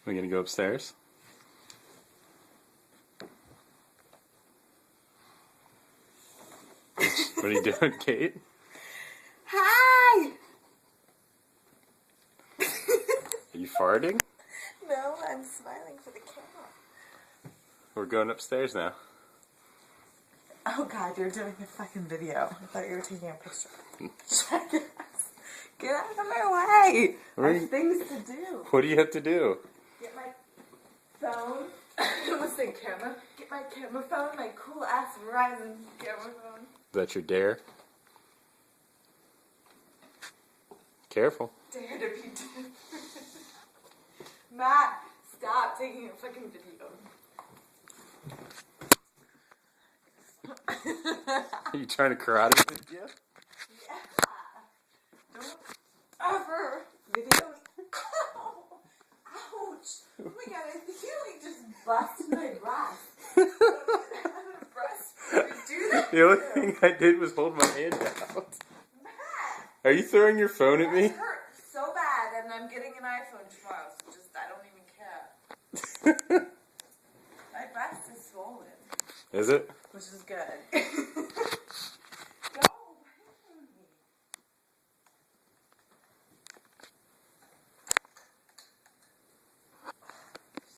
We're gonna go upstairs. What are you doing, Kate? Hi! Are you farting? No, I'm smiling for the camera. We're going upstairs now. Oh god, you're doing a fucking video. I thought you were taking a picture. Jackass. Get out of my way! I have things to do. What do you have to do? Get my phone. I almost said camera. Get my camera phone, my cool ass Verizon camera phone. Is that your dare? Careful. Dare to be different. Matt, stop taking a fucking video. Are you trying to karate with you? Yeah. Don't ever video. Ow! Ouch! Oh my god, I think you like just busted my breast. I don't even have a breast to do that. The only thing I did was hold my hand out. Matt! Are you throwing your phone at me? That hurt so bad, and I'm getting an iPhone tomorrow, so just, I don't even care. My breast is swollen. Is it? Which is good.